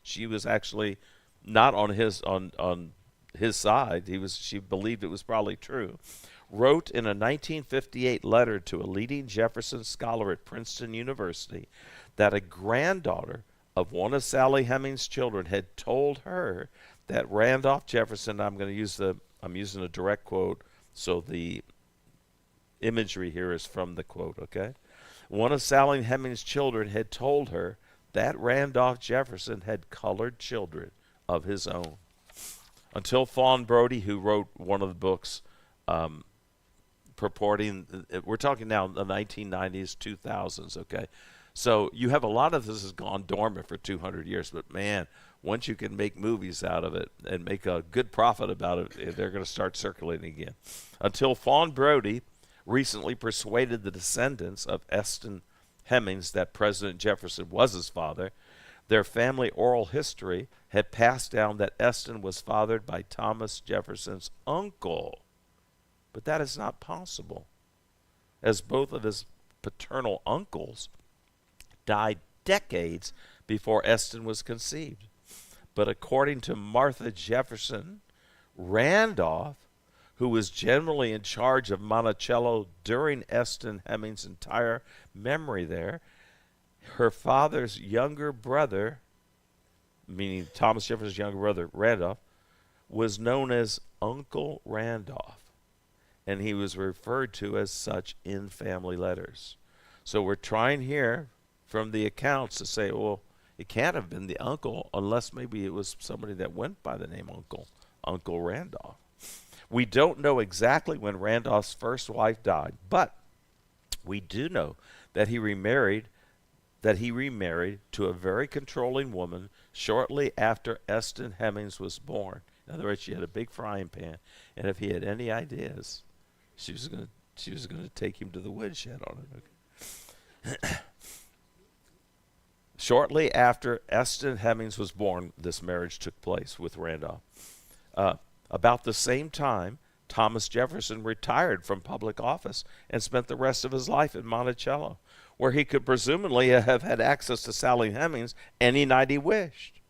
she was actually not on his side. She believed it was probably true. Wrote in a 1958 letter to a leading Jefferson scholar at Princeton University that a granddaughter of one of Sally Hemings' children had told her that Randolph Jefferson, I'm using a direct quote, so the imagery here is from the quote, okay? One of Sally Hemings' children had told her that Randolph Jefferson had colored children of his own. Until Fawn Brodie, who wrote one of the books purporting, we're talking now in the 1990s, 2000s, okay? So you have a lot of this has gone dormant for 200 years, but man, once you can make movies out of it and make a good profit about it, they're going to start circulating again. Until Fawn Brodie recently persuaded the descendants of Eston Hemings that President Jefferson was his father, their family oral history had passed down that Eston was fathered by Thomas Jefferson's uncle. But that is not possible, as both of his paternal uncles died decades before Eston was conceived. But according to Martha Jefferson, Randolph, who was generally in charge of Monticello during Eston Hemings' entire memory there, her father's younger brother, meaning Thomas Jefferson's younger brother, Randolph, was known as Uncle Randolph, and he was referred to as such in family letters. So we're trying here from the accounts to say, well, it can't have been the uncle unless maybe it was somebody that went by the name Uncle Randolph. We don't know exactly when Randolph's first wife died, but we do know that he remarried to a very controlling woman shortly after Eston Hemings was born. In other words, she had a big frying pan, and if he had any ideas, she was going to take him to the woodshed on it. Okay. Shortly after Eston Hemings was born, this marriage took place with Randolph. About the same time, Thomas Jefferson retired from public office and spent the rest of his life in Monticello, where he could presumably have had access to Sally Hemings any night he wished.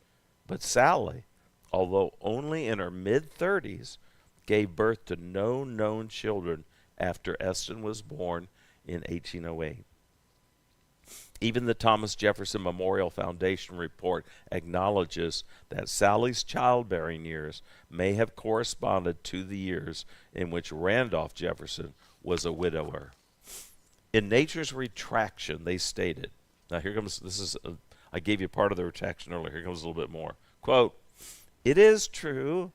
But Sally, although only in her mid-30s, gave birth to no known children after Eston was born in 1808. Even the Thomas Jefferson Memorial Foundation report acknowledges that Sally's childbearing years may have corresponded to the years in which Randolph Jefferson was a widower. In Nature's Retraction, they stated, now here comes, I gave you part of the retraction earlier, here comes a little bit more. Quote, "It is true,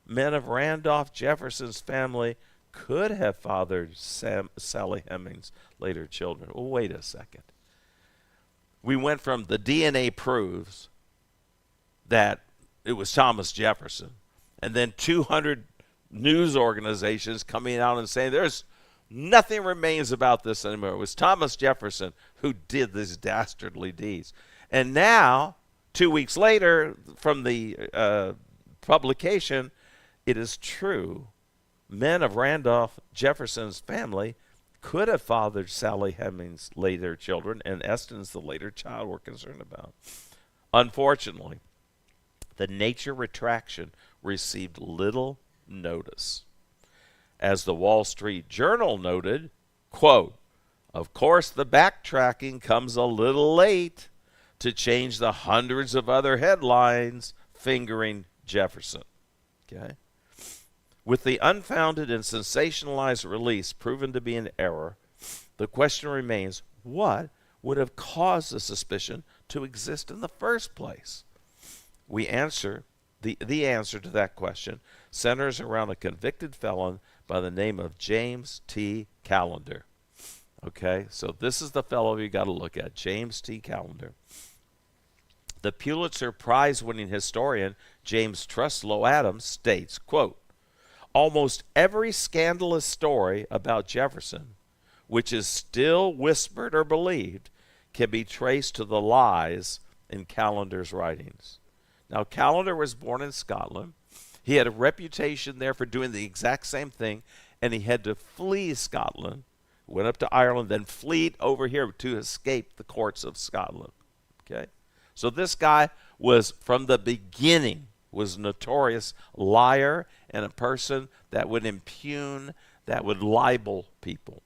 men of Randolph Jefferson's family could have fathered Sally Hemings' later children." Well, wait a second. We went from the DNA proves that it was Thomas Jefferson, and then 200 news organizations coming out and saying there's nothing remains about this anymore. It was Thomas Jefferson who did these dastardly deeds. And now, 2 weeks later, from the publication, it is true. Men of Randolph Jefferson's family could have fathered Sally Hemings' later children, and Eston's the later child we're concerned about. Unfortunately, the Nature retraction received little notice. As the Wall Street Journal noted, quote, "Of course, the backtracking comes a little late to change the hundreds of other headlines fingering Jefferson." Okay? With the unfounded and sensationalized release proven to be an error, the question remains, what would have caused the suspicion to exist in the first place? The answer to that question centers around a convicted felon by the name of James T. Callender. Okay, so this is the fellow you got to look at, James T. Callender. The Pulitzer Prize-winning historian James Truslow Adams states, quote, "Almost every scandalous story about Jefferson, which is still whispered or believed, can be traced to the lies in Callender's writings." Now, Callender was born in Scotland. He had a reputation there for doing the exact same thing, and he had to flee Scotland, went up to Ireland, then fled over here to escape the courts of Scotland. Okay? So this guy was from the beginning was a notorious liar and a person that would impugn, that would libel people.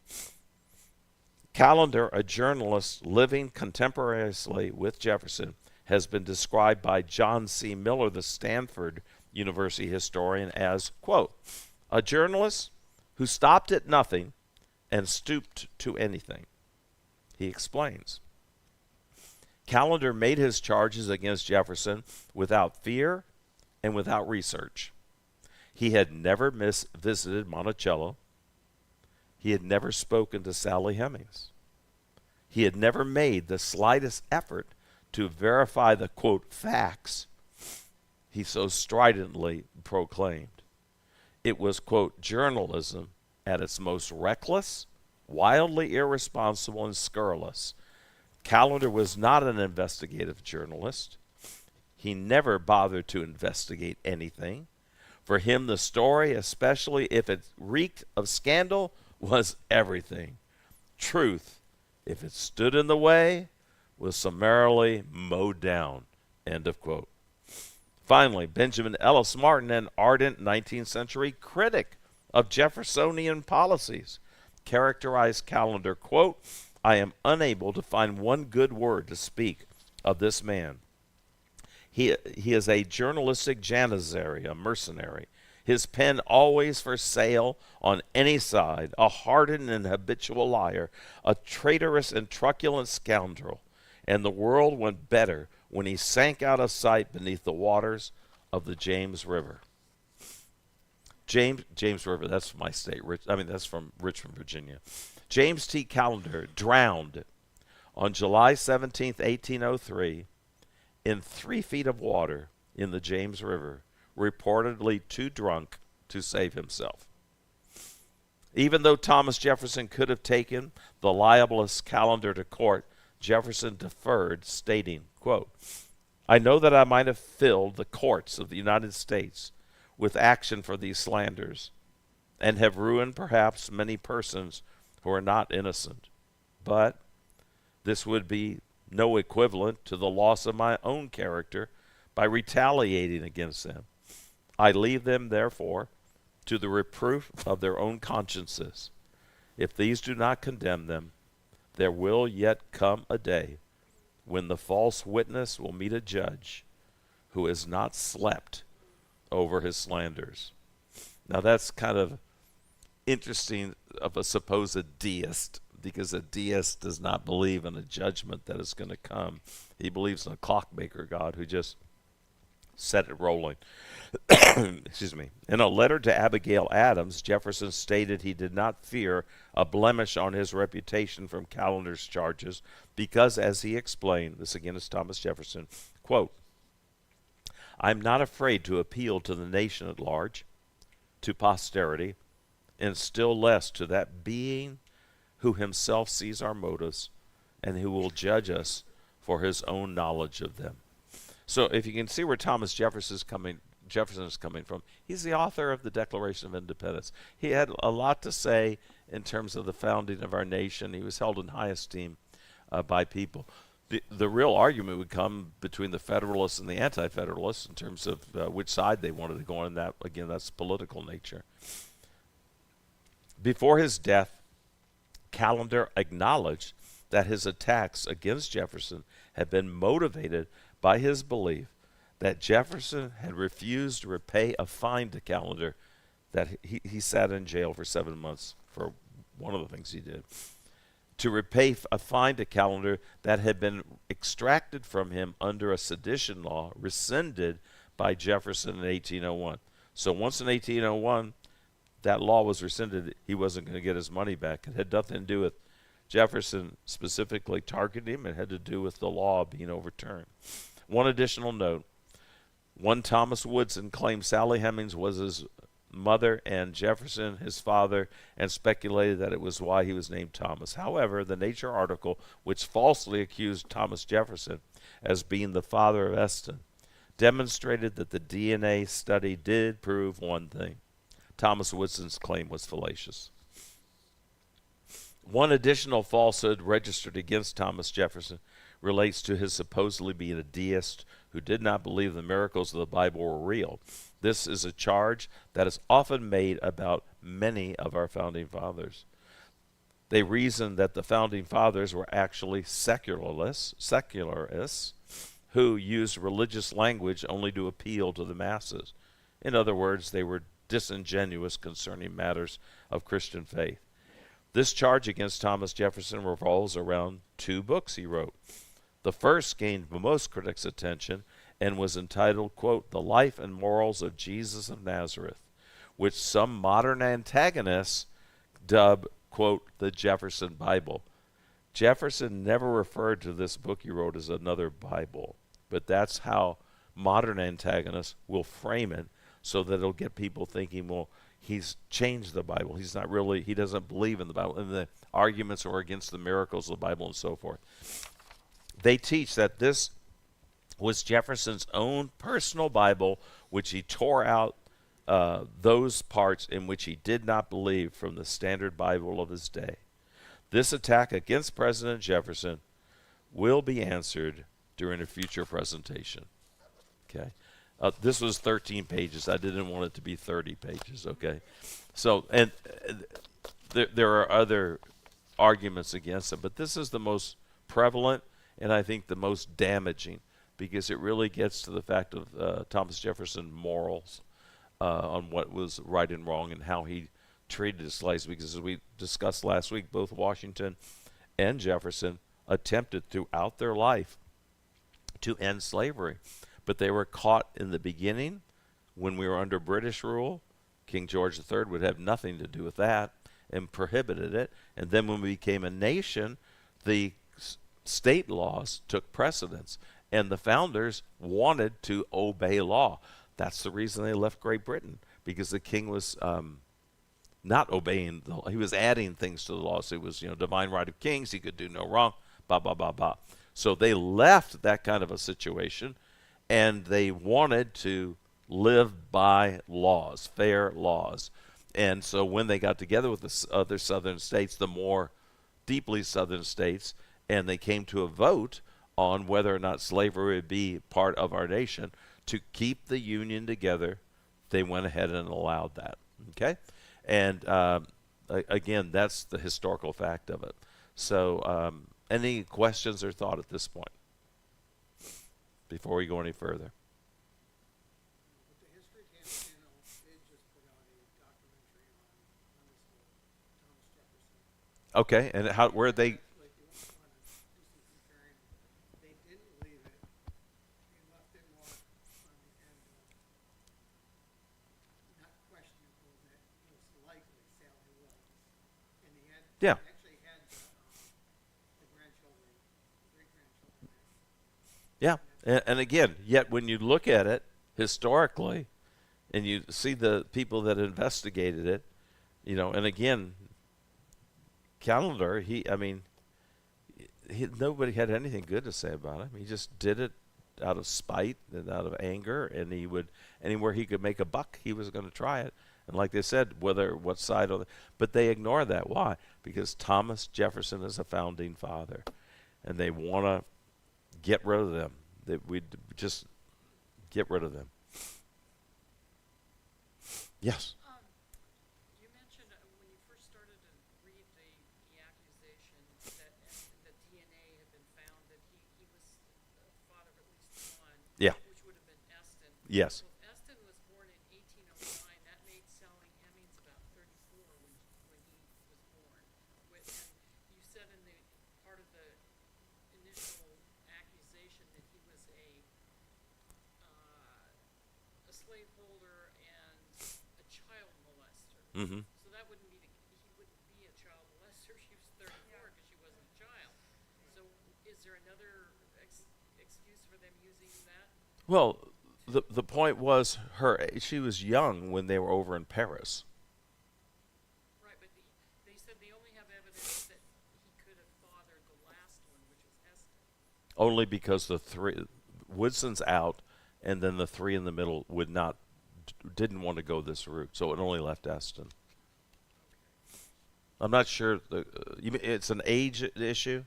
Callender, a journalist living contemporaneously with Jefferson, has been described by John C. Miller, the Stanford University historian, as, quote, a journalist who stopped at nothing and stooped to anything. He explains. Callender made his charges against Jefferson without fear and without research. He had never visited Monticello. He had never spoken to Sally Hemings. He had never made the slightest effort to verify the, quote, facts he so stridently proclaimed. It was, quote, journalism at its most reckless, wildly irresponsible, and scurrilous. Callender was not an investigative journalist. He never bothered to investigate anything. For him, the story, especially if it reeked of scandal, was everything. Truth, if it stood in the way, was summarily mowed down. End of quote. Finally, Benjamin Ellis Martin, an ardent 19th century critic of Jeffersonian policies, characterized Callender, quote, I am unable to find one good word to speak of this man. He is a journalistic janissary, a mercenary. His pen always for sale on any side, a hardened and habitual liar, a traitorous and truculent scoundrel. And the world went better when he sank out of sight beneath the waters of the James River. James River, that's my state. That's from Richmond, Virginia. James T. Callender drowned on July 17, 1803, in 3 feet of water in the James River, reportedly too drunk to save himself. Even though Thomas Jefferson could have taken the libelous Callender to court, Jefferson deferred, stating, quote, I know that I might have filled the courts of the United States with action for these slanders, and have ruined perhaps many persons who are not innocent. But this would be no equivalent to the loss of my own character by retaliating against them. I leave them, therefore, to the reproof of their own consciences. If these do not condemn them, there will yet come a day when the false witness will meet a judge who has not slept over his slanders. Now that's kind of interesting of a supposed deist, because a deist does not believe in a judgment that is going to come. He believes in a clockmaker God who just set it rolling. Excuse me. In a letter to Abigail Adams, Jefferson stated he did not fear a blemish on his reputation from Callender's charges because, as he explained, this again is Thomas Jefferson, quote, I'm not afraid to appeal to the nation at large, to posterity, and still less to that being who himself sees our motives and who will judge us for his own knowledge of them. So if you can see where Thomas Jefferson is coming from, he's the author of the Declaration of Independence. He had a lot to say in terms of the founding of our nation. He was held in high esteem by people. The real argument would come between the Federalists and the Anti-Federalists in terms of which side they wanted to go on. And that, again, that's political nature. Before his death, Callender acknowledged that his attacks against Jefferson had been motivated by his belief that Jefferson had refused to repay a fine to Callender, that he sat in jail for 7 months for one of the things he did, to repay a fine to Callender that had been extracted from him under a sedition law rescinded by Jefferson in 1801. So once in 1801, that law was rescinded, he wasn't going to get his money back. It had nothing to do with Jefferson specifically targeting him. It had to do with the law being overturned. One additional note. One Thomas Woodson claimed Sally Hemings was his mother and Jefferson his father, and speculated that it was why he was named Thomas. However, the Nature article, which falsely accused Thomas Jefferson as being the father of Eston, demonstrated that the DNA study did prove one thing. Thomas Woodson's claim was fallacious. One additional falsehood registered against Thomas Jefferson relates to his supposedly being a deist who did not believe the miracles of the Bible were real. This is a charge that is often made about many of our founding fathers. They reasoned that the founding fathers were actually secularists who used religious language only to appeal to the masses. In other words, they were disingenuous concerning matters of Christian faith. This charge against Thomas Jefferson revolves around two books he wrote. The first gained most critics' attention and was entitled, quote, The Life and Morals of Jesus of Nazareth, which some modern antagonists dub, quote, the Jefferson Bible. Jefferson never referred to this book he wrote as another Bible, but that's how modern antagonists will frame it so that it'll get people thinking, well, he's changed the Bible. He's not really, he doesn't believe in the Bible. And the arguments are against the miracles of the Bible and so forth. They teach that this was Jefferson's own personal Bible, which he tore out those parts in which he did not believe from the standard Bible of his day. This attack against President Jefferson will be answered during a future presentation. Okay, this was 13 pages. I didn't want it to be 30 pages. Okay, so and there are other arguments against it, but this is the most prevalent and I think the most damaging because it really gets to the fact of Thomas Jefferson's morals on what was right and wrong and how he treated his slaves. Because as we discussed last week, both Washington and Jefferson attempted throughout their life to end slavery. But they were caught in the beginning when we were under British rule. King George III would have nothing to do with that and prohibited it. And then when we became a nation, the state laws took precedence. And the founders wanted to obey law. That's the reason they left Great Britain, because the king was not obeying the law. He was adding things to the law. So it was, divine right of kings. He could do no wrong, blah, blah, blah, blah. So they left that kind of a situation, and they wanted to live by laws, fair laws. And so when they got together with the other southern states, the more deeply southern states, and they came to a vote on whether or not slavery would be part of our nation, to keep the Union together, they went ahead and allowed that. Okay? And again, that's the historical fact of it. So any questions or thought at this point before we go any further? But the History Channel did just put out a documentary on this whole Thomas Jefferson. Okay, and how where they? Like you want to do some comparing. They didn't leave it. They left it more on the end of not questionable that most likely Sally was. And he had Yeah. actually had the grandchildren, great grandchildren there. Yeah, and again, yet when you look at it historically, and you see the people that investigated it, and again, Callender, nobody had anything good to say about him. He just did it out of spite and out of anger, and he would anywhere he could make a buck, he was going to try it. And like they said, what side of but they ignore that. Why? Because Thomas Jefferson is a founding father, and they want to get rid of them. We'd just get rid of them. Yes. You mentioned when you first started to read the accusation that the DNA had been found that he was the father of at least one, Yeah. which would have been Eston. Yes. Well, if Eston was born in 1809, that made Sally Hemings about 34 when he was born. And you said in the part of the initial accusation that he was a slaveholder and a child molester. Mm-hmm. So that wouldn't be he wouldn't be a child molester. She was 34 because she wasn't a child. So is there another excuse for them using that? Well, the point was she was young when they were over in Paris. Right, but they said they only have evidence that he could have fathered the last one, which was Eston. Only because the three Woodson's out, and then the three in the middle didn't want to go this route, so it only left Eston. I'm not sure. It's an age issue.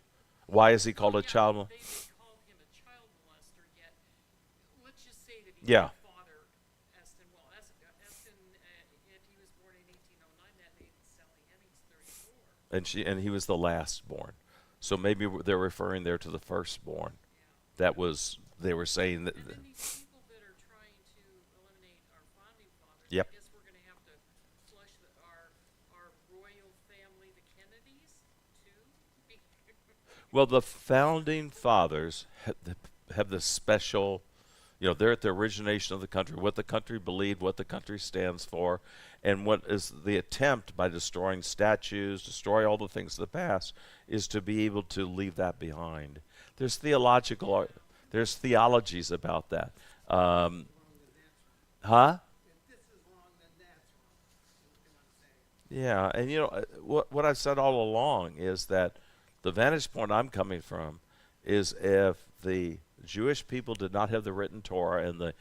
Why is he called a child? They called him a child molester, yet say that he Yeah. did father Eston well. Eston, if he was born in 1809, that made Sally Hemings 34. And he was the last born. So maybe they're referring there to the firstborn. Yeah. That was they were saying that. And then these people that are trying to eliminate our founding fathers, I Yep. guess we're going to have to flush our royal family, the Kennedys, too. Well, the founding fathers have the special, they're at the origination of the country, what the country believed, what the country stands for, and what is the attempt by destroying statues, destroy all the things of the past, is to be able to leave that behind. There's there's theologies about that. Um, Wrong, then that's wrong. huh? If this is wrong, then that's wrong. Is what they want to say. Yeah, and what I've said all along is that the vantage point I'm coming from is if the Jewish people did not have the written Torah and the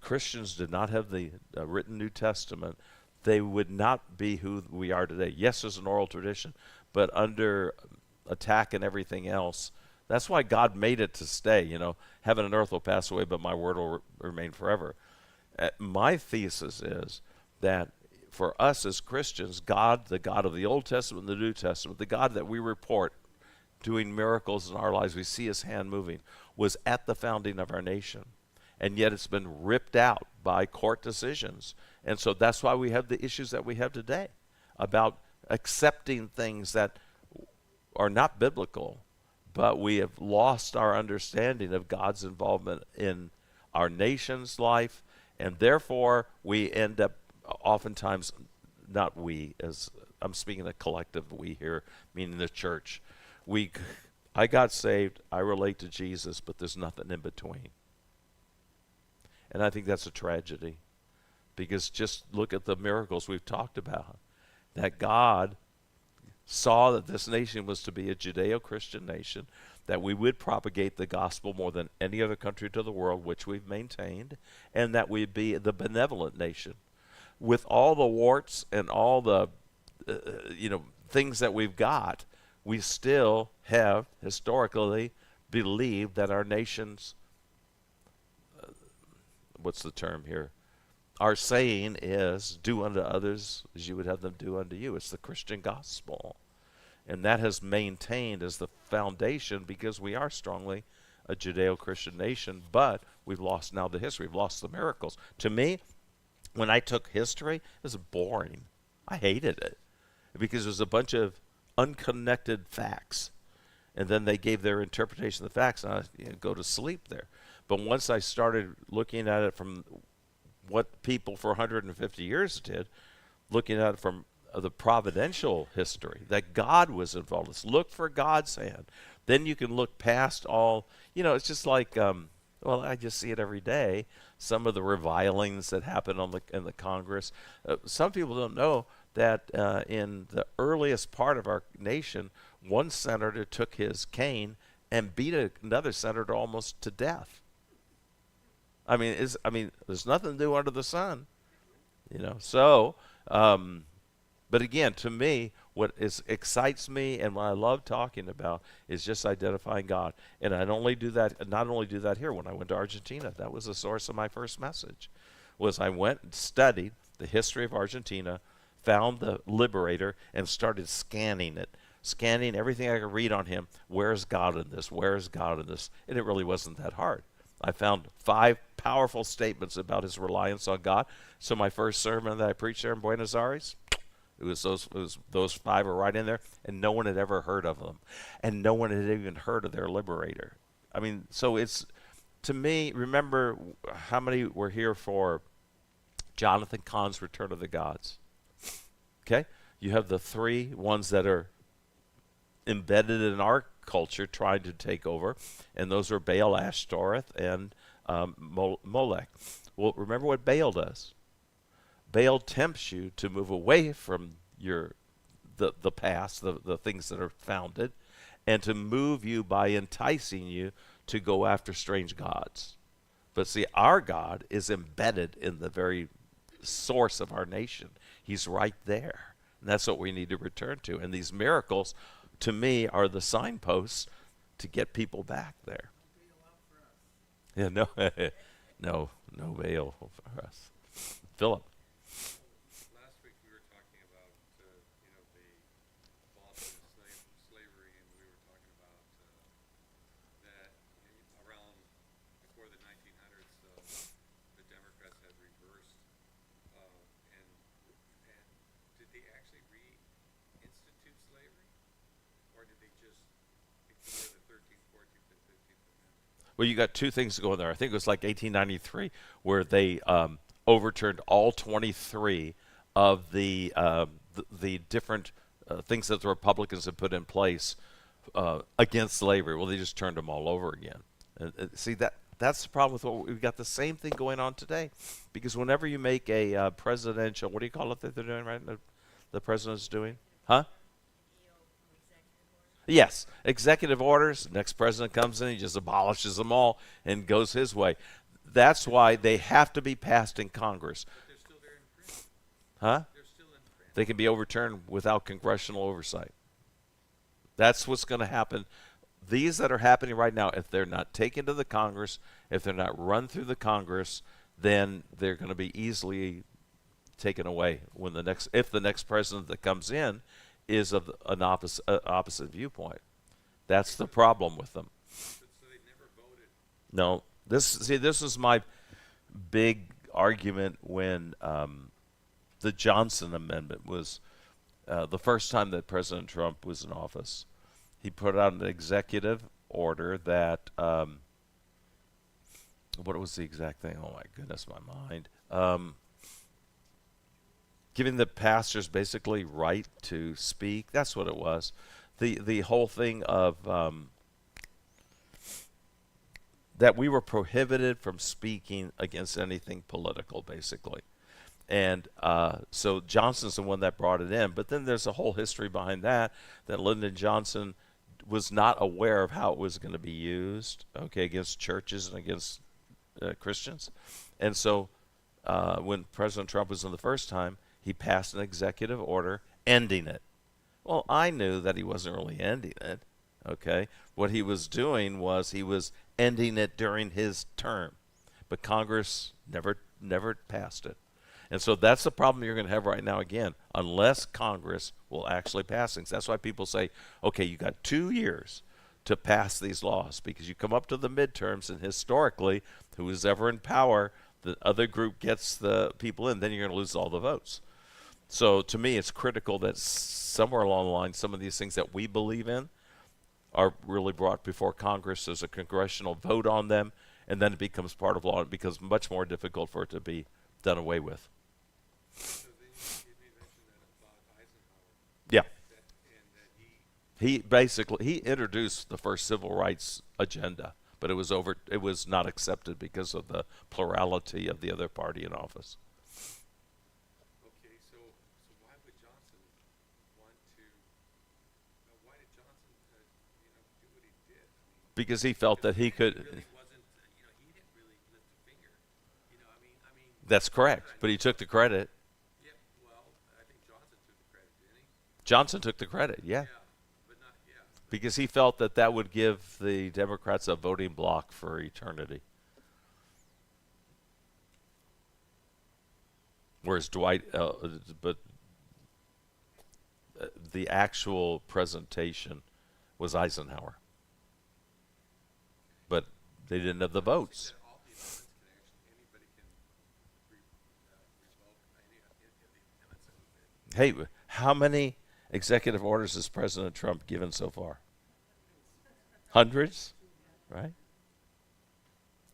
Christians did not have the written New Testament, they would not be who we are today. Yes, there's an oral tradition, but under attack and everything else, that's why God made it to stay. Heaven and earth will pass away, but my word will remain forever. My thesis is that for us as Christians, God, the God of the Old Testament and the New Testament, the God that we report doing miracles in our lives, we see his hand moving, was at the founding of our nation. And yet it's been ripped out by court decisions. And so that's why we have the issues that we have today about accepting things that are not biblical, but we have lost our understanding of God's involvement in our nation's life, and therefore we end up oftentimes, not we, as I'm speaking a collective we here, meaning the church. I got saved, I relate to Jesus, but there's nothing in between. And I think that's a tragedy, because just look at the miracles we've talked about, that God saw that this nation was to be a Judeo-Christian nation, that we would propagate the gospel more than any other country to the world, which we've maintained, and that we'd be the benevolent nation. With all the warts and all the things that we've got, we still have historically believed that our nation's what's the term here? Our saying is, do unto others as you would have them do unto you. It's the Christian gospel. And that has maintained as the foundation because we are strongly a Judeo-Christian nation, but we've lost now the history. We've lost the miracles. To me, when I took history, it was boring. I hated it because it was a bunch of unconnected facts. And then they gave their interpretation of the facts, and I go to sleep there. But once I started looking at it from what people for 150 years did, looking at it from the providential history, that God was involved. Let's look for God's hand. Then you can look past all, it's just like, I just see it every day, some of the revilings that happen in the Congress. Some people don't know that in the earliest part of our nation, one senator took his cane and beat another senator almost to death. I mean, there's nothing new under the sun, So, but again, to me, what excites me and what I love talking about is just identifying God. And I not only do that here. When I went to Argentina, that was the source of my first message. I went and studied the history of Argentina, found the liberator, and started scanning everything I could read on him. Where's God in this? Where's God in this? And it really wasn't that hard. I found 5 powerful statements about his reliance on God. So my first sermon that I preached there in Buenos Aires, it was those 5 were right in there, and no one had ever heard of them, and no one had even heard of their liberator. I mean, so it's, to me, remember how many were here for Jonathan Cahn's Return of the Gods? Okay, you have the 3 ones that are embedded in our culture trying to take over, and those are Baal, Ashtoreth, and Molech. Well, remember what Baal does. Baal tempts you to move away from the past, the things that are founded, and to move you by enticing you to go after strange gods. But see, our God is embedded in the very source of our nation. He's right there. And that's what we need to return to. And these miracles, to me, are the signposts to get people back there. Yeah, no. No, no bail for us. Philip. Last week we were talking about, the abolishment of slavery, and we were talking about that around before the 1900s, the Democrats had reversed, and did they actually reinstitute slavery, or did they just ignore the 13th, 14th, and 15th Amendment? Well, you got two things going there. I think it was like 1893 where they overturned all 23 of the different things that the Republicans had put in place against slavery. Well, they just turned them all over again. See that's the problem with what we've got. The same thing going on today, because whenever you make a presidential, what do you call it that they're doing right now? The president's doing, huh? Yes, executive orders. Next president comes in, he just abolishes them all and goes his way. That's why they have to be passed in Congress. But they're still there in print. Huh? They're still in print. They can be overturned without congressional oversight. That's what's going to happen. These that are happening right now, if they're not taken to the Congress, if they're not run through the Congress, then they're going to be easily taken away when if the next president that comes in is of an opposite viewpoint. That's the problem with them. So they never voted. No, this is my big argument when the Johnson Amendment was the first time that President Trump was in office. He put out an executive order that what was the exact thing? Oh my goodness, my mind. Giving the pastors basically right to speak. That's what it was. The whole thing of that we were prohibited from speaking against anything political, basically. And so Johnson's the one that brought it in. But then there's a whole history behind that Lyndon Johnson was not aware of how it was going to be used, okay, against churches and against Christians. And so when President Trump was in the first time, he passed an executive order ending it. Well, I knew that he wasn't really ending it, okay? What he was doing was he was ending it during his term. But Congress never passed it. And so that's the problem you're going to have right now again, unless Congress will actually pass things. That's why people say, okay, you got 2 years to pass these laws, because you come up to the midterms, and historically, who is ever in power, the other group gets the people in, then you're going to lose all the votes. So to me, it's critical that somewhere along the line, some of these things that we believe in are really brought before Congress. There's a congressional vote on them, and then it becomes part of law. It becomes much more difficult for it to be done away with. So then you mentioned that about Eisenhower. Yeah. That He introduced the first civil rights agenda, but it was not accepted because of the plurality of the other party in office. Okay, so why would Johnson want to? Why did Johnson, do what he did? I mean, Because he felt that he could. really wasn't, he didn't really lift a finger. I mean. That's correct, but he took the credit. Yeah, well, I think Johnson took the credit, didn't he? Johnson took the credit, yeah. Yeah, but not, yeah. Because he felt that would give the Democrats a voting bloc for eternity. Whereas the actual presentation was Eisenhower. But they didn't have the votes. That all the amendments anybody can revoke any of the amendments that have been. Hey, how many executive orders has President Trump given so far? Hundreds, right?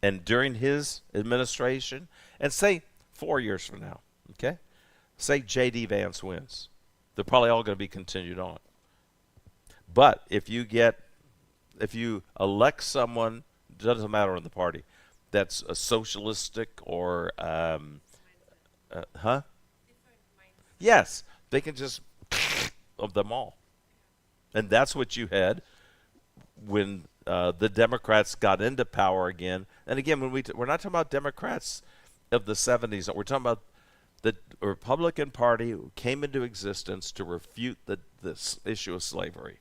And during his administration, and say 4 years from now, okay? Say J.D. Vance wins. They're probably all going to be continued on. But if you elect someone, doesn't matter in the party, that's a socialistic or, Yes, they can just of them all. And that's what you had when the Democrats got into power again. And again, when we're not talking about Democrats of the 70s. We're talking about the Republican Party who came into existence to refute this issue of slavery.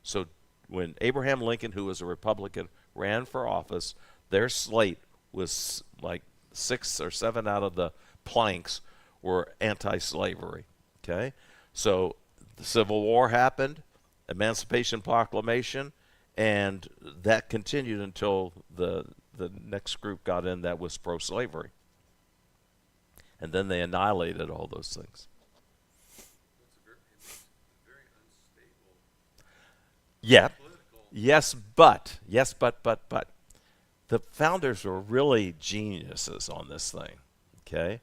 So when Abraham Lincoln, who was a Republican, ran for office, their slate was like 6 or 7 out of the planks were anti-slavery. Okay, so the Civil War happened, Emancipation Proclamation, and that continued until the next group got in that was pro-slavery, and then they annihilated all those things. It makes a very unstable Yeah. political. Yes, but the founders were really geniuses on this thing, okay?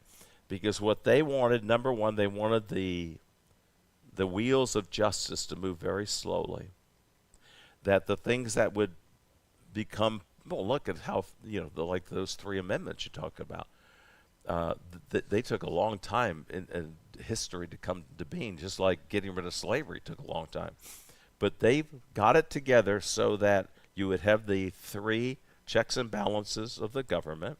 Because what they wanted, number one, they wanted the wheels of justice to move very slowly. That the things that would become, well, look at how, like those 3 amendments you talk about. They took a long time in history to come to being, just like getting rid of slavery took a long time. But they've got it together so that you would have the 3 checks and balances of the government,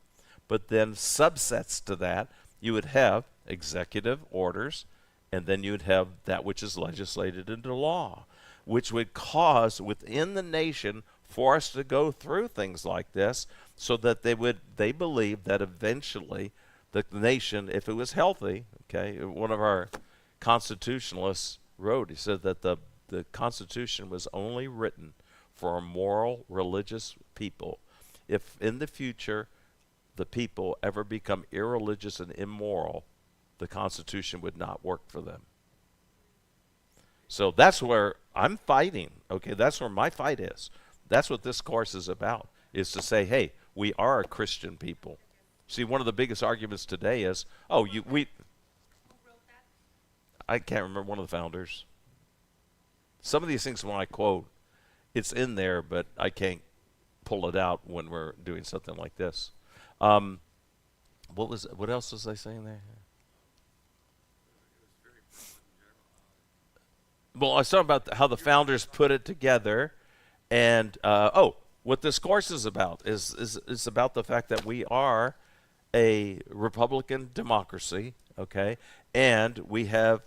but then subsets to that, you would have executive orders, and then you would have that which is legislated into law, which would cause within the nation for us to go through things like this, so that they believed that eventually the nation, if it was healthy, okay, one of our constitutionalists wrote, he said that the Constitution was only written for a moral, religious people. If in the future the people ever become irreligious and immoral, the Constitution would not work for them. So that's where I'm fighting. Okay, that's where my fight is. That's what this course is about, is to say, hey, we are a Christian people. See, one of the biggest arguments today is, oh, I can't remember, one of the founders. Some of these things when I quote, it's in there, but I can't pull it out when we're doing something like this. What else was I saying there? Well, I was talking about how the founders put it together, and what this course is about is about the fact that we are a Republican democracy, okay, and we have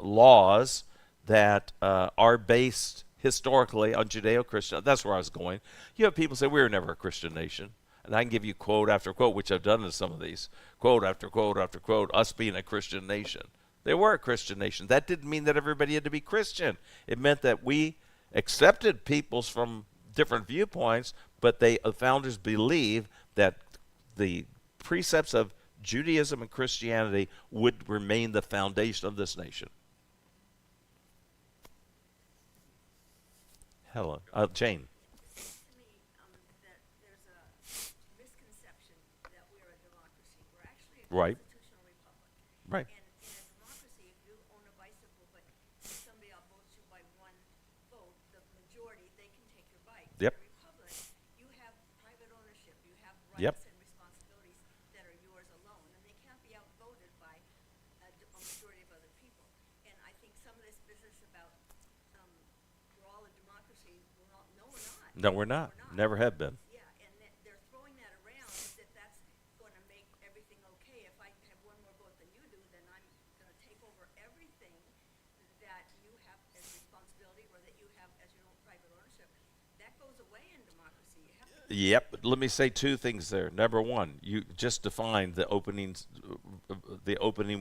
laws that are based historically on Judeo-Christian. That's where I was going. You have people say we were never a Christian nation, and I can give you quote after quote, which I've done in some of these, quote after quote after quote, us being a Christian nation. They were a Christian nation. That didn't mean that everybody had to be Christian. It meant that we accepted peoples from different viewpoints, but the founders believed that the precepts of Judaism and Christianity would remain the foundation of this nation. Helen, Jane. It seems to me that there's a misconception that we're a democracy. We're actually a Right. constitutional republic. Right. And in a democracy, if you own a bicycle, but somebody outvotes you by 1 vote, the majority, they can take your bike. Yep. In a republic, you have private ownership. You have Yep. rights and responsibilities that are yours alone, and they can't be outvoted by a majority of other people. And I think some of this business about we're all a democracy, we're not, no, we're not. No, we're not. Never have been. Yeah, and they're throwing that around as if that's going to make everything okay. If I have 1 more vote than you do, then I'm going to take over everything that you have as responsibility or that you have as your own private ownership. That goes away in democracy. You have to Yep. Let me say 2 things there. Number one, you just defined the opening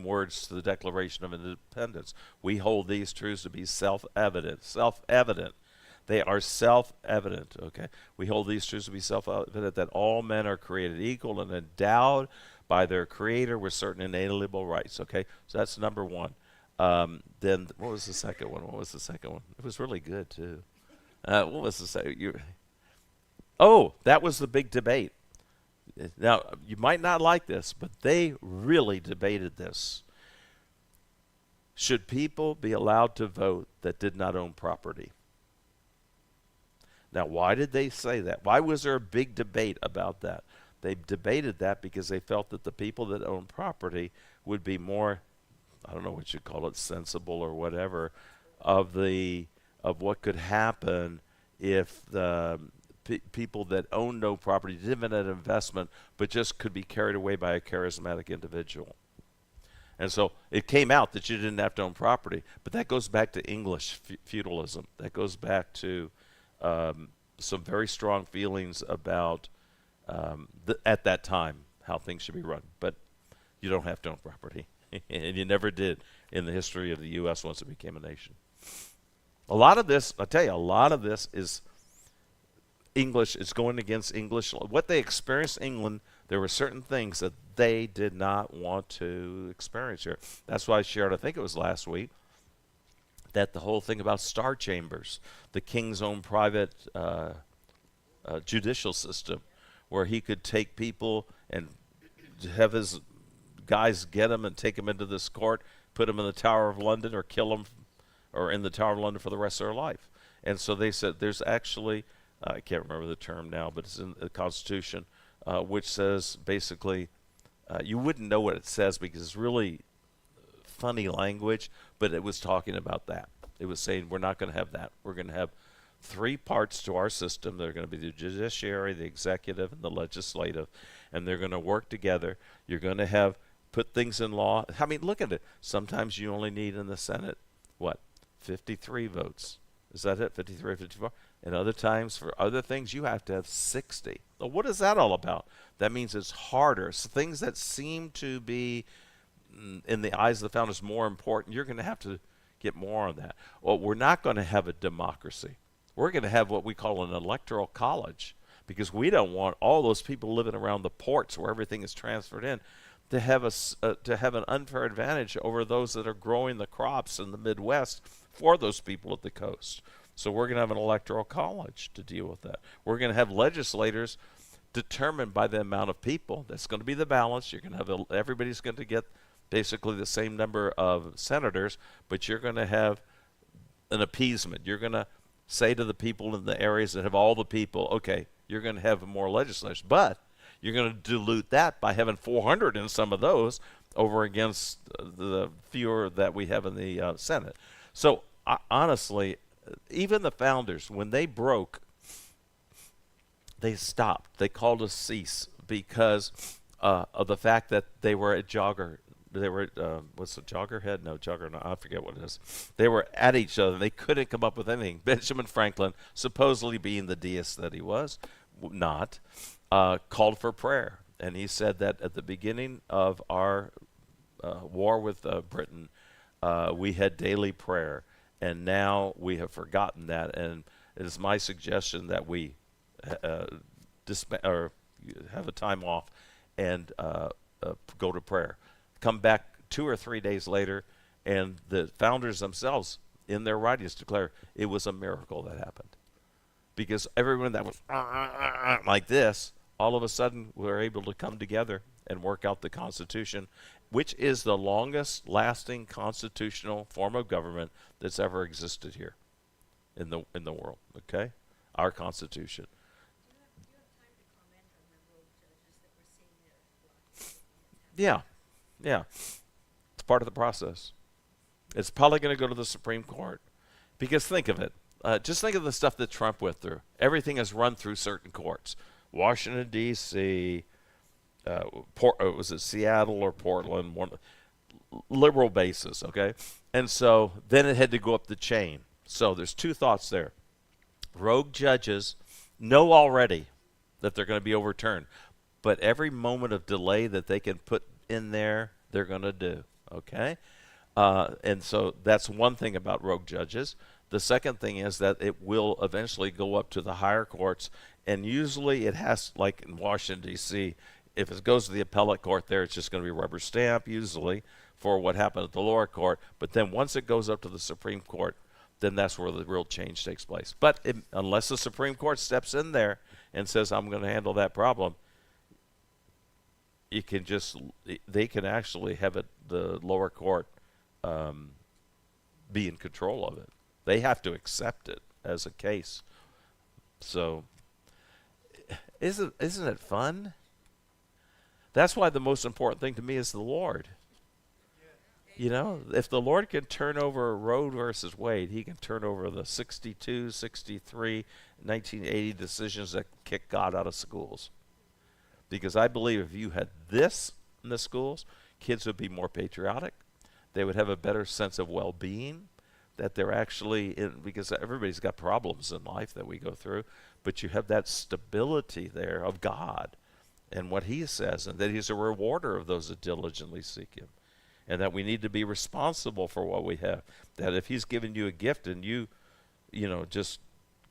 words to the Declaration of Independence. We hold these truths to be self-evident. Self-evident. They are self-evident. Okay. We hold these truths to be self-evident, that all men are created equal and endowed by their Creator with certain inalienable rights. Okay. So that's number one. Then what was the second one? It was really good too. What was the second? Oh, that was the big debate. Now, you might not like this, but they really debated this. Should people be allowed to vote that did not own property? Now, why did they say that? Why was there a big debate about that? They debated that because they felt that the people that own property would be more, I don't know what you call it, sensible or whatever, of what could happen if the people that own no property didn't have an investment, but just could be carried away by a charismatic individual. And so it came out that you didn't have to own property, but that goes back to English feudalism. That goes back to some very strong feelings about at that time how things should be run. But you don't have to own property, and you never did in the history of the U.S. once it became a nation. A lot of this, I tell you, a lot of this is English. It's going against English. What they experienced in England, there were certain things that they did not want to experience here. That's why I shared, I think it was last week, that the whole thing about star chambers, the king's own private judicial system, where he could take people and have his guys get them and take them into this court, put them in the Tower of London, or kill them, or in the Tower of London for the rest of their life. And so they said there's actually, I can't remember the term now, but it's in the Constitution, which says basically, you wouldn't know what it says because it's really funny language, but it was talking about that. It was saying we're not going to have that. We're going to have three parts to our system. They're going to be the judiciary, the executive, and the legislative, and they're going to work together. You're going to have put things in law. I mean, look at it. Sometimes you only need in the Senate, what, 53 votes. Is that it? 53, 54? And other times, for other things, you have to have 60. Well, what is that all about? That means it's harder. So things that seem to be, in the eyes of the founders, more important, you're going to have to get more on that. Well, we're not going to have a democracy. We're going to have what we call an electoral college, because we don't want all those people living around the ports where everything is transferred in to have an unfair advantage over those that are growing the crops in the Midwest for those people at the coast. So we're going to have an electoral college to deal with that. We're going to have legislators determined by the amount of people. That's going to be the balance. You're going to have everybody's going to get basically the same number of senators, but you're going to have an appeasement. You're going to say to the people in the areas that have all the people, okay, you're going to have more legislators, but you're going to dilute that by having 400 in some of those over against the fewer that we have in the Senate. So honestly, even the founders, when they broke, they stopped. They called a cease because of the fact that they were at jogger. They were what's a joggerhead? No, jogger. No, I forget what it is. They were at each other. They couldn't come up with anything. Benjamin Franklin, supposedly being the deist that he was, not, called for prayer, and he said that at the beginning of our war with Britain, we had daily prayer, and now we have forgotten that. And it is my suggestion that we or have a time off and go to prayer. Come back 2 or 3 days later, and the founders themselves, in their writings, declare it was a miracle that happened. Because everyone that was like this, all of a sudden we're able to come together and work out the Constitution, which is the longest lasting constitutional form of government that's ever existed here in the world. Okay? Our Constitution. Do you have time to comment on the road judges that we're seeing there? Yeah. Yeah. It's part of the process. It's probably going to go to the Supreme Court. Because think of it. Just think of the stuff that Trump went through. Everything is run through certain courts. Washington, D.C., was it Seattle or Portland? One liberal basis, okay? And so then it had to go up the chain. So there's two thoughts there. Rogue judges know already that they're going to be overturned. But every moment of delay that they can put in there, they're going to do, okay? And so that's one thing about rogue judges. The second thing is that it will eventually go up to the higher courts, and usually it has, like in Washington, D.C., if it goes to the appellate court there, it's just going to be rubber stamp, usually, for what happened at the lower court. But then once it goes up to the Supreme Court, then that's where the real change takes place. But unless the Supreme Court steps in there and says, I'm going to handle that problem, they can actually have the lower court be in control of it. They have to accept it as a case. So, isn't it fun? That's why the most important thing to me is the Lord. You know, if the Lord can turn over Roe versus Wade, he can turn over the 62, 63, 1980 decisions that kicked God out of schools. Because I believe if you had this in the schools, kids would be more patriotic. They would have a better sense of well-being, that they're actually in, because everybody's got problems in life that we go through, but you have that stability there of God. and what he says, and that he's a rewarder of those that diligently seek him, and that we need to be responsible for what we have. That if he's given you a gift and you just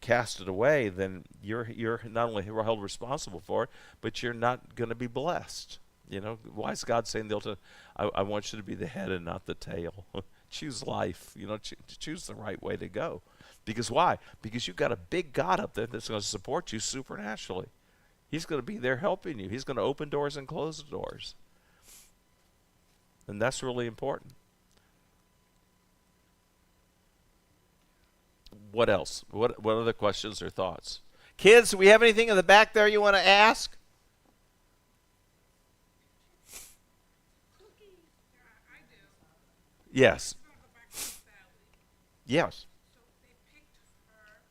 cast it away, then you're not only held responsible for it, but you're not going to be blessed. Why is God saying I want you to be the head and not the tail? Choose life. Choose the right way to go. Because why? Because you've got a big God up there that's going to support you supernaturally. He's going to be there helping you. He's going to open doors and close doors. And that's really important. What else? What other questions or thoughts? Kids, do we have anything in the back there you want to ask? I do. Yes. I want to go back to Sally. Yes. So they picked her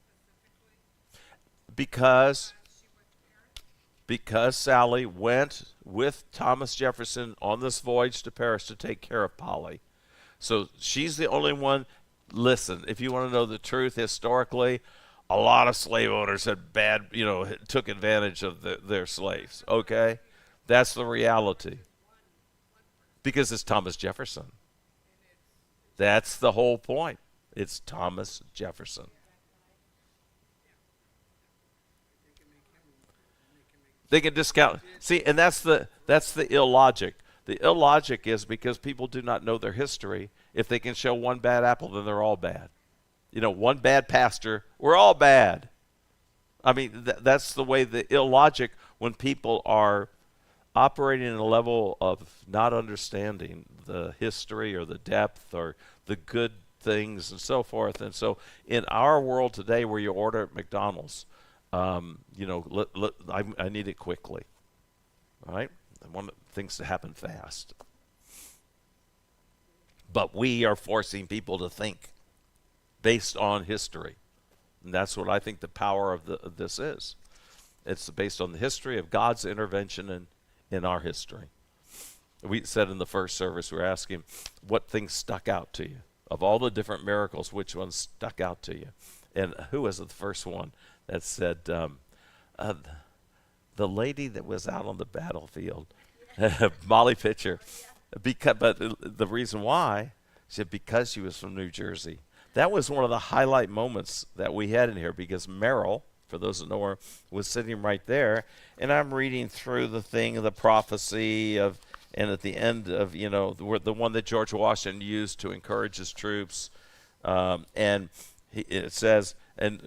specifically Because she went to Paris? because Sally went with Thomas Jefferson on this voyage to Paris to take care of Polly. So she's the only one. Listen, if you want to know the truth historically, a lot of slave owners had took advantage of their slaves. Okay? That's the reality. Because it's Thomas Jefferson. That's the whole point. It's Thomas Jefferson. They can discount. See, and that's the illogic. The illogic is because people do not know their history. If they can show one bad apple, then they're all bad. One bad pastor, we're all bad. I mean, that's the way the illogic when people are operating in a level of not understanding the history or the depth or the good things and so forth. And so in our world today where you order at McDonald's, I need it quickly. All right? I want things to happen fast. But we are forcing people to think based on history. And that's what I think the power of this is. It's based on the history of God's intervention in our history. We said in the first service, we were asking what things stuck out to you. Of all the different miracles, which ones stuck out to you? And who was the first one that said, the lady that was out on the battlefield, Molly Pitcher. But the reason why, she said because she was from New Jersey. That was one of the highlight moments that we had in here because Merrill, for those that know her, was sitting right there. And I'm reading through the thing, the prophecy of, and at the end of, the one that George Washington used to encourage his troops. And it says, and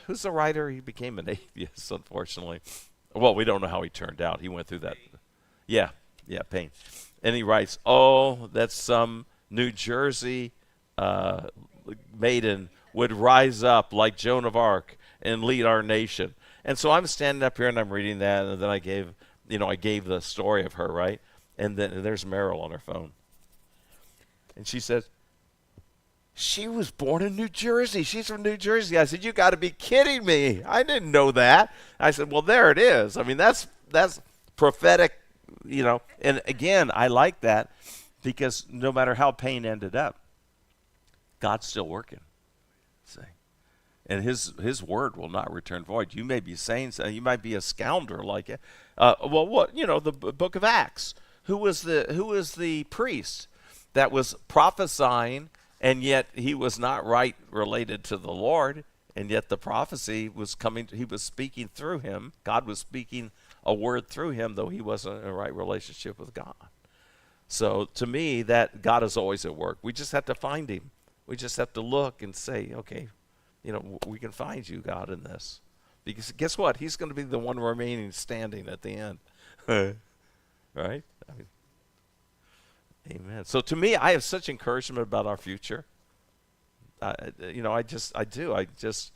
who's the writer? He became an atheist, unfortunately. Well, we don't know how he turned out. He went through that. Yeah, Payne. And he writes, that some New Jersey maiden would rise up like Joan of Arc and lead our nation. And so I'm standing up here and I'm reading that, and then I gave the story of her, right? And then there's Meryl on her phone. And she says, she was born in New Jersey. She's from New Jersey. I said, you got to be kidding me. I didn't know that. I said, well, there it is. I mean, that's prophetic, And again, I like that because no matter how Payne ended up, God's still working. See? And his word will not return void. You may be saying something. You might be a scoundrel like it. The book of Acts. Who was the priest that was prophesying, and yet he was not right related to the Lord, and yet the prophecy was coming. He was speaking through him. God was speaking a word through him, though he wasn't in a right relationship with God. So to me, that God is always at work. We just have to find him. We just have to look and say, okay, we can find you, God, in this. Because guess what? He's going to be the one remaining standing at the end. Right? Amen. So to me, I have such encouragement about our future. I just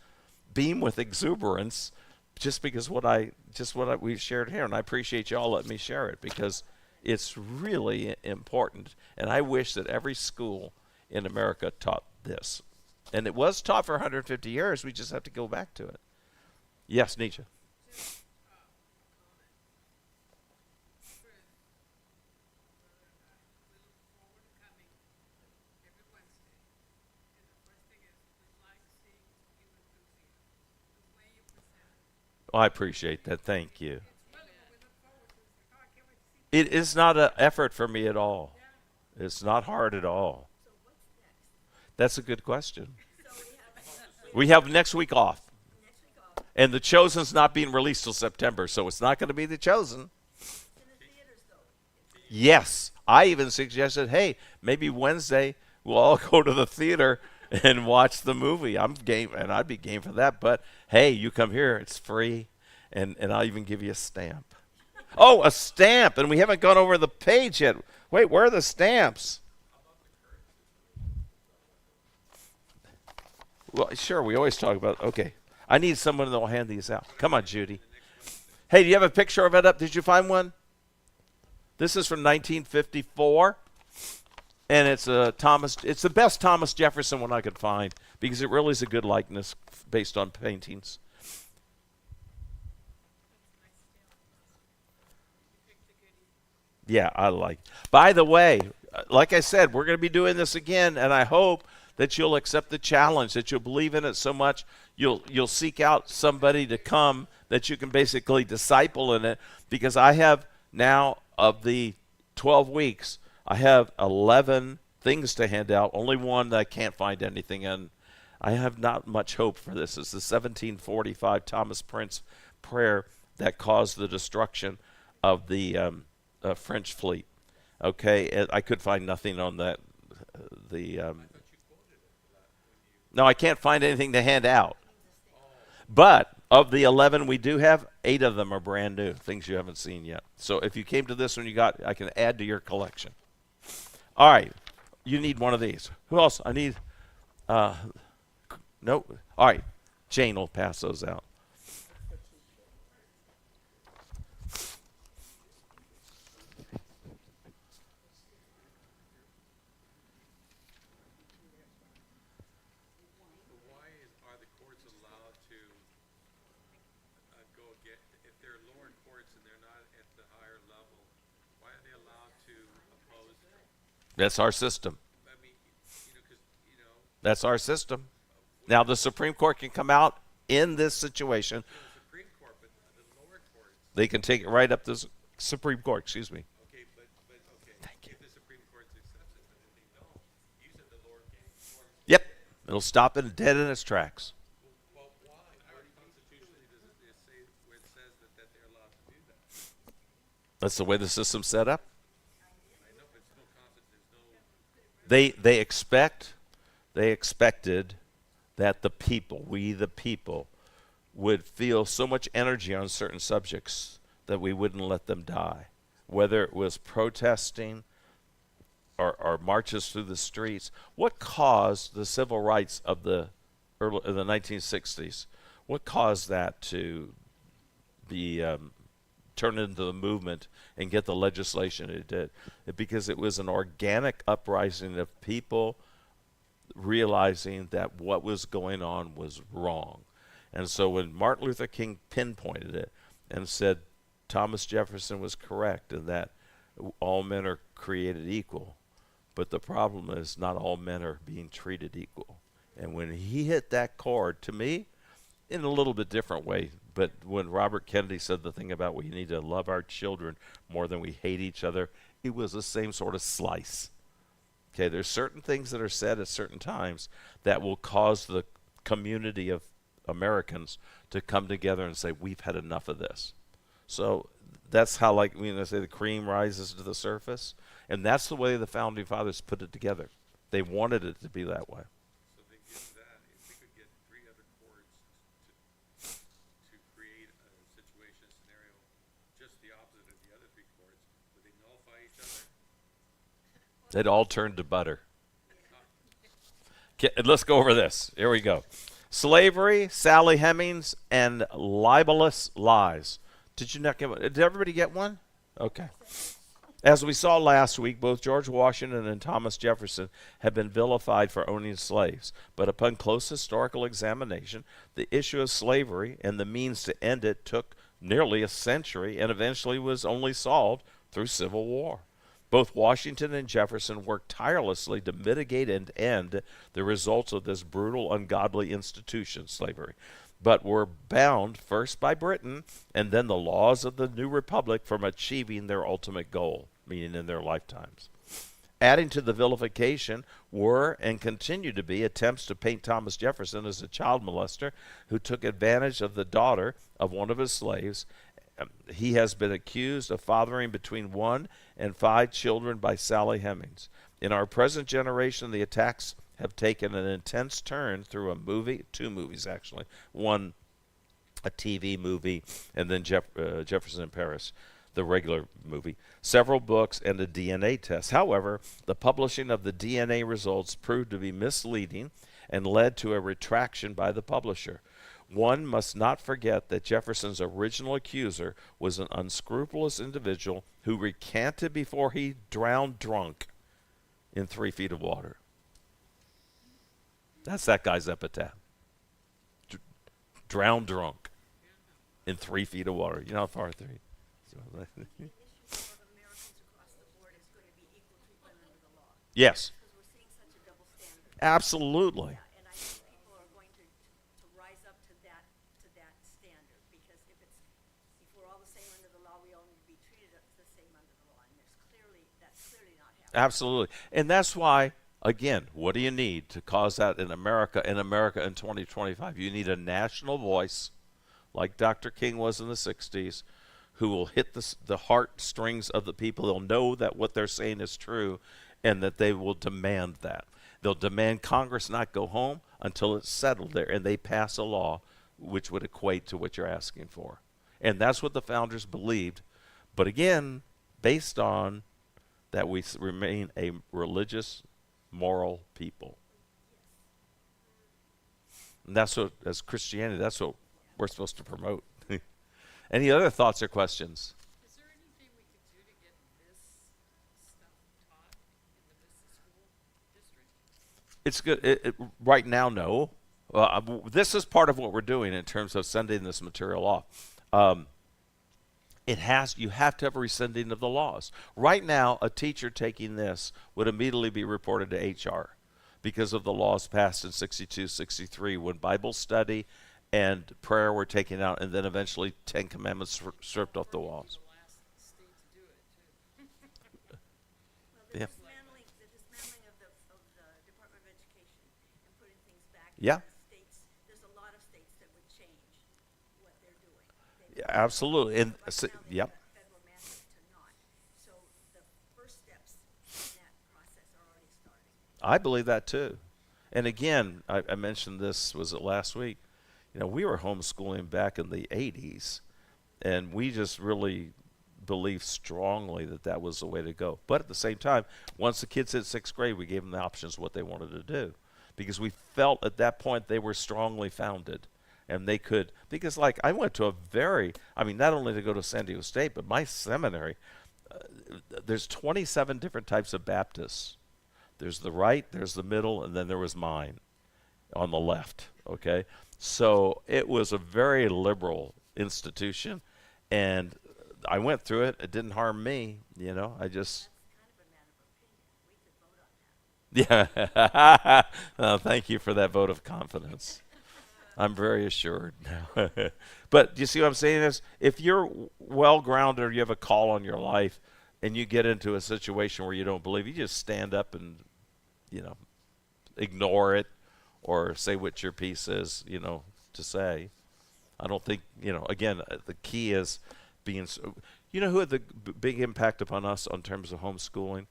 beam with exuberance just because what we've shared here. And I appreciate you all letting me share it because it's really important. And I wish that every school in America taught this. And it was taught for 150 years. We just have to go back to it. Yes, Nietzsche. Just a comment. Chris, brother and I, we look forward to coming every Wednesday. And the first thing is we like seeing you enthusiasm. The way you present it. Oh, I appreciate that. Thank you. It's really It is not an effort for me at all. It's not hard at all. So what's next? That's a good question. So We have next week off. next week off, And The Chosen's not being released till September, so it's not going to be The Chosen. it's in the theaters though. Yes. I even suggested, hey, maybe Wednesday we'll all go to the theater and watch the movie. I'm game, and I'd be game for that. But hey, you come here, it's free, and I'll even give you a stamp. Oh, a stamp, and we haven't gone over the page yet. Wait, where are the stamps? Well, sure, we always talk about, okay. I need someone that will hand these out. Come on, Judy. Hey, do you have a picture of it up? Did you find one? This is from 1954, and it's it's the best Thomas Jefferson one I could find because it really is a good likeness based on paintings. Yeah, I like. By the way, like I said, we're going to be doing this again, and I hope that you'll accept the challenge, that you'll believe in it so much, you'll seek out somebody to come that you can basically disciple in it, because I have now, of the 12 weeks, I have 11 things to hand out, only one that I can't find anything in. I have not much hope for this. It's the 1745 Thomas Prince prayer that caused the destruction of the French fleet. Okay, I could find nothing on that. No, I can't find anything to hand out. But of the 11 we do have, 8 of them are brand new, things you haven't seen yet. So if you came to this one, I can add to your collection. All right, you need one of these. Who else? I need. No. All right, Jane will pass those out. Are the courts allowed to go get, if they're lower courts and they're not at the higher level, why are they allowed to oppose? That's our system. I mean, because, That's our system. Now the Supreme Court can come out in this situation. the Supreme Court, but the lower courts, They can take it right up to the Supreme Court. Excuse me. okay, okay. Thank you. If the Supreme Court accepts it, but if they don't, you said the lower courts. Yep. It'll stop it dead in its tracks. Well, why? Where constitutionally does it say where it says that they're allowed to do that? That's the way the system's set up. I know, but it's no constitution. They expected that the people, we the people, would feel so much energy on certain subjects that we wouldn't let them die. Whether it was protesting or marches through the streets. What caused the civil rights of the 1960s? What caused that to be turned into the movement and get the legislation it did? Because it was an organic uprising of people realizing that what was going on was wrong. And so when Martin Luther King pinpointed it and said Thomas Jefferson was correct and that all men are created equal, but the problem is not all men are being treated equal. And when he hit that chord, to me, in a little bit different way, but when Robert Kennedy said the thing about we need to love our children more than we hate each other, it was the same sort of slice. Okay, there's certain things that are said at certain times that will cause the community of Americans to come together and say, we've had enough of this. So that's how, like, I say the cream rises to the surface. And that's the way the Founding Fathers put it together. They wanted it to be that way. So they give that, if we could get 3 other courts to create a situation, scenario, just the opposite of the other 3 courts, would they nullify each other? It all turned to butter. Okay, let's go over this. Here we go. Slavery, Sally Hemings, and libelous lies. Did you not get one? Did everybody get one? Okay. As we saw last week, both George Washington and Thomas Jefferson had been vilified for owning slaves. But upon close historical examination, the issue of slavery and the means to end it took nearly a century and eventually was only solved through civil war. Both Washington and Jefferson worked tirelessly to mitigate and end the results of this brutal, ungodly institution, slavery. but were bound first by Britain and then the laws of the new republic from achieving their ultimate goal, meaning in their lifetimes. Adding to the vilification were and continue to be attempts to paint Thomas Jefferson as a child molester who took advantage of the daughter of one of his slaves. He has been accused of fathering between 1 and 5 children by Sally Hemings. In our present generation, the attacks have taken an intense turn through a movie, 2 movies actually, one a TV movie, and then Jefferson in Paris, the regular movie, several books, and a DNA test. However, the publishing of the DNA results proved to be misleading and led to a retraction by the publisher. One must not forget that Jefferson's original accuser was an unscrupulous individual who recanted before he drowned drunk in 3 feet of water. That's that guy's epitaph. Drowned drunk in 3 feet of water. You know how far 3? The issue of Americans across the board is going to be equal treatment under the law. Yes, Because we're seeing such a double standard. absolutely. And I think people are going to rise up to that standard, because if we're all the same under the law, we all need to be treated the same under the law, and that's clearly not happening. Absolutely. And that's why, again, what do you need to cause that in America in 2025? You need a national voice, like Dr. King was in the 60s, who will hit the heartstrings of the people. They'll know that what they're saying is true, and that they will demand that. They'll demand Congress not go home until it's settled there, and they pass a law which would equate to what you're asking for. And that's what the founders believed. But again, based on that we remain a religious, moral people. And that's what, as Christianity, that's what we're supposed to promote. Any other thoughts or questions? Is there anything we could do to get this stuff taught in the business school district? It's good. Right now, no. This is part of what we're doing in terms of sending this material off. You have to have a rescinding of the laws. Right now, a teacher taking this would immediately be reported to HR because of the laws passed in 62, 63, when Bible study and prayer were taken out, and then eventually 10 Commandments stripped off the walls. The last state to do it, too. Well, Yeah. the dismantling of the Department of Education and putting things back Yeah. in the states, there's a lot of states that would change what they're doing. Yeah, absolutely. And Right so, now, they've yep. got a federal mandate to not. So the first steps in that process are already starting. I believe that too. And again, I mentioned this, was it last week? You know, we were homeschooling back in the 80s, and we just really believed strongly that that was the way to go. But at the same time, once the kids hit 6th grade, we gave them the options of what they wanted to do, because we felt at that point they were strongly founded. And they could, because like I went to not only to go to San Diego State, but my seminary, there's 27 different types of Baptists. There's the right, there's the middle, and then there was mine on the left, okay? So it was a very liberal institution, and I went through it. It didn't harm me, you know. I just... That's kind of a matter of opinion. We could vote on that. Yeah. Thank you for that vote of confidence. I'm very assured now. But you see what I'm saying is, if you're well-grounded or you have a call on your life and you get into a situation where you don't believe, you just stand up and, ignore it or say what your piece is, to say. I don't think, again, the key is being, who had the big impact upon us in terms of homeschooling?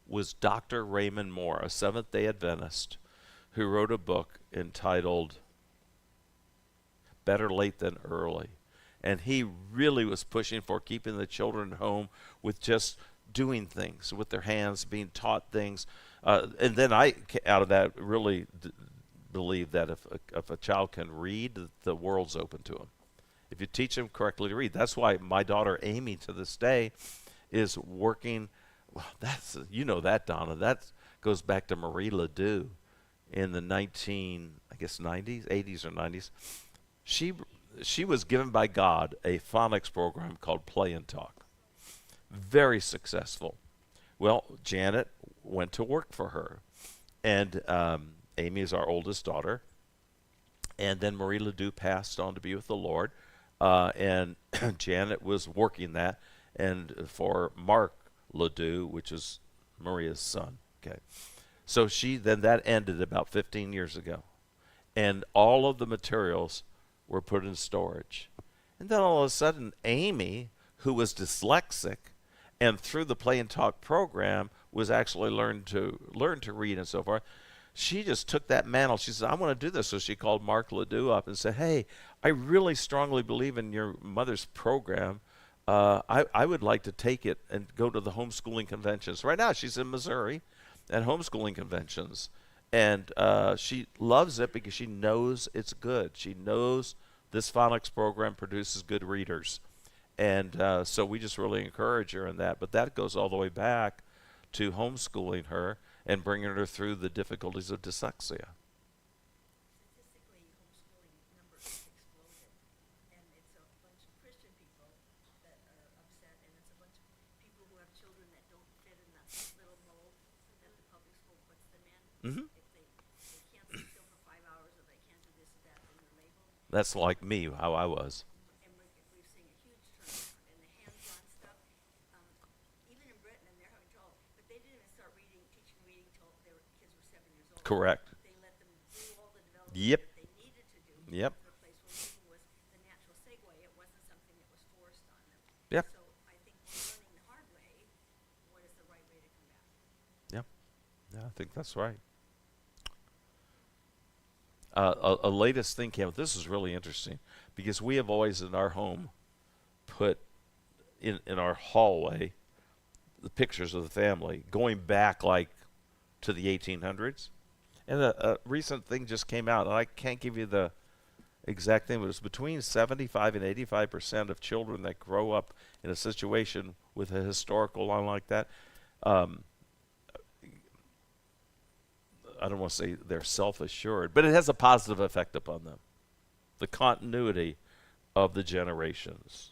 Was Dr. Raymond Moore, a Seventh-day Adventist, who wrote a book entitled Better Late Than Early. And he really was pushing for keeping the children home with just doing things with their hands, being taught things. And then I, out of that, really believe that if a child can read, the world's open to him. If you teach them correctly to read. That's why my daughter Amy, to this day, is working. Well, that, Donna. That goes back to Marie Ledoux in the 90s or 90s. She was given by God a phonics program called Play and Talk. Very successful. Well, Janet went to work for her, and Amy is our oldest daughter, And then Marie Ledoux passed on to be with the Lord, and Janet was working that, and for Mark Ledoux, which is Maria's son. Okay, so that ended about 15 years ago, and all of the materials were put in storage. And then all of a sudden, Amy, who was dyslexic, and through the Play and Talk program was actually learn to read and so forth. She just took that mantle. She said, "I want to do this." So she called Mark Ledoux up and said, "Hey, I really strongly believe in your mother's program. I would like to take it and go to the homeschooling conventions." Right now, she's in Missouri at homeschooling conventions, and she loves it because she knows it's good. She knows this phonics program produces good readers. And so we just really encourage her in that. But that goes all the way back to homeschooling her and bringing her through the difficulties of dyslexia. Statistically, homeschooling numbers exploded, and it's a bunch of Christian people that are upset, and it's a bunch of people who have children that don't fit in that little mold that the public school puts them in. Hmm. If they can't sit still for 5 hours, or they can't do this or that, then they're labeled. That's like me, how I was. And we've seen a huge turnaround in the hands-on stuff. Um, Even in Britain, and they're having trouble, but they didn't even start teaching reading till their kids were 7 years old. Correct. They let them do all the development Yep. that they needed to do. Yep. To the place where reading was the natural segue. It wasn't something that was forced on them. Yep. So I think we're learning the hard way what is the right way to come back. Yeah. Yeah, I think that's right. A latest thing came. This is really interesting because we have always in our home put in our hallway the pictures of the family going back like to the 1800s. And a recent thing just came out, and I can't give you the exact thing, but it's between 75 and 85% of children that grow up in a situation with a historical line like that. I don't want to say they're self-assured, but it has a positive effect upon them. The continuity of the generations.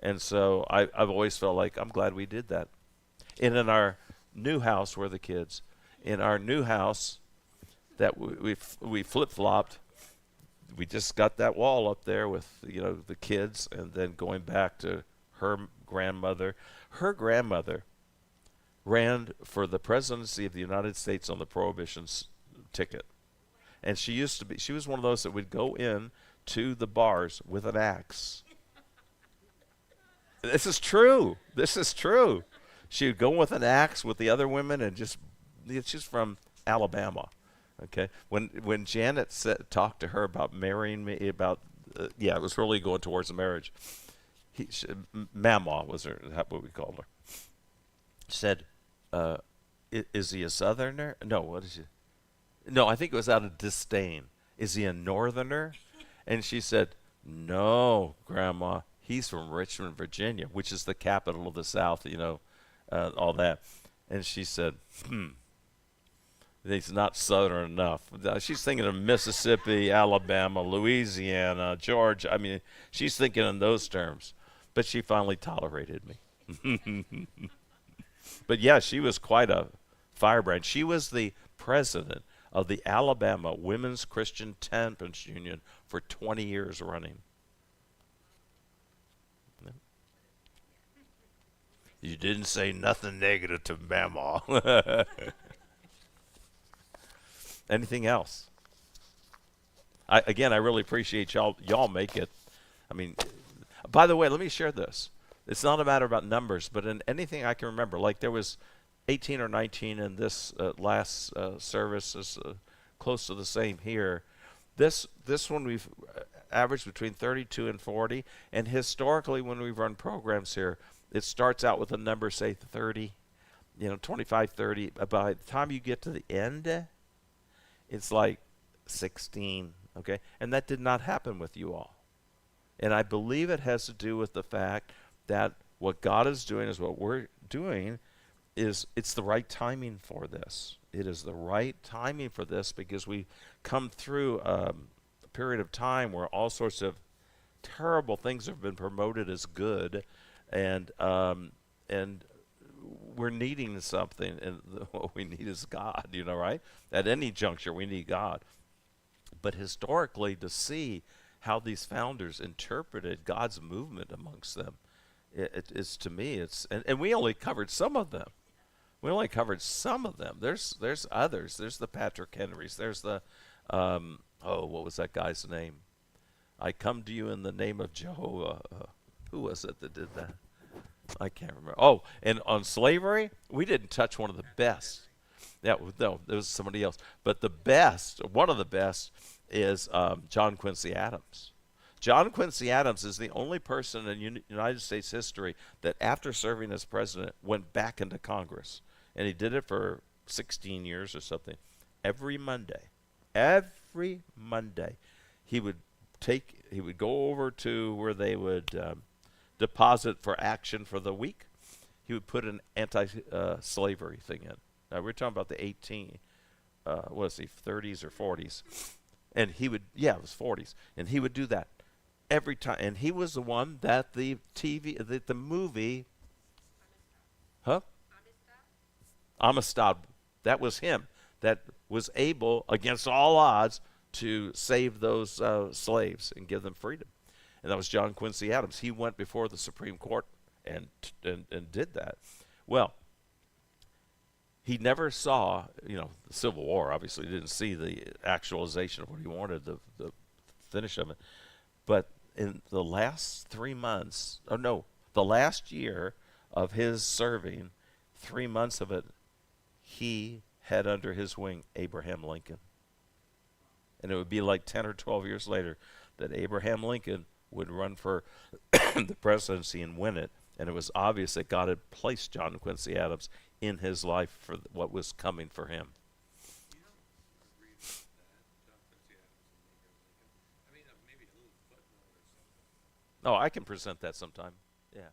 And so I've always felt like I'm glad we did that. And in our new house, we're the kids. In our new house that we flip-flopped, we just got that wall up there with, the kids, and then going back to her grandmother. Her grandmother ran for the presidency of the United States on the Prohibition ticket. And she was one of those that would go in to the bars with an axe. This is true. This is true. She would go with an axe with the other women and she's from Alabama. Okay. When Janet talked to her about marrying me, it was really going towards the marriage. Mama was what we called her. Said, is he a Southerner? No, what is he? No, I think it was out of disdain. Is he a Northerner? And she said, "No, Grandma, he's from Richmond, Virginia, which is the capital of the South, all that." And she said, he's not Southern enough. She's thinking of Mississippi, Alabama, Louisiana, Georgia. I mean, she's thinking in those terms. But she finally tolerated me. But yeah, she was quite a firebrand. She was the president of the Alabama Women's Christian Temperance Union for 20 years running. You didn't say nothing negative to Mama. Anything else? I really appreciate y'all make it. I mean, by the way, let me share this. It's not a matter about numbers, but in anything I can remember, like there was 18 or 19 in this last service, is close to the same here. This one we've averaged between 32 and 40, and historically when we've run programs here, it starts out with a number, say 30, 25, 30. By the time you get to the end, it's like 16, okay? And that did not happen with you all. And I believe it has to do with the fact that what God is doing is what we're doing it's the right timing for this. It is the right timing for this because we come through a period of time where all sorts of terrible things have been promoted as good, and we're needing something, and what we need is God, right? At any juncture, we need God. But historically, to see how these founders interpreted God's movement amongst them, it's to me, and we only covered some of them. We only covered some of them. There's others. There's the Patrick Henrys. There's the what was that guy's name? I come to you in the name of Jehovah. Who was it that did that? I can't remember. Oh, and on slavery, we didn't touch one of the best. Yeah, no, there was somebody else. But the best, one of the best, is John Quincy Adams. John Quincy Adams is the only person in United States history that, after serving as president, went back into Congress, and he did it for 16 years or something. Every Monday, he would go over to where they would deposit for action for the week. He would put an anti-slavery thing in. Now we're talking about the 30s or 40s, and he would, it was 40s, and he would do that every time. And he was the one that the movie, Amistad, that was him that was able, against all odds, to save those slaves and give them freedom. And that was John Quincy Adams. He went before the Supreme Court and did that. Well, he never saw, the Civil War. Obviously, he didn't see the actualization of what he wanted, the finish of it. But in the last 3 months, the last year of his serving, 3 months of it, he had under his wing Abraham Lincoln. And it would be like 10 or 12 years later that Abraham Lincoln would run for the presidency and win it. And it was obvious that God had placed John Quincy Adams in his life for what was coming for him. You know, read about that, John Quincy Adams and Abraham Lincoln. I mean, maybe a little footnote or something. Oh, I can present that sometime. Yeah.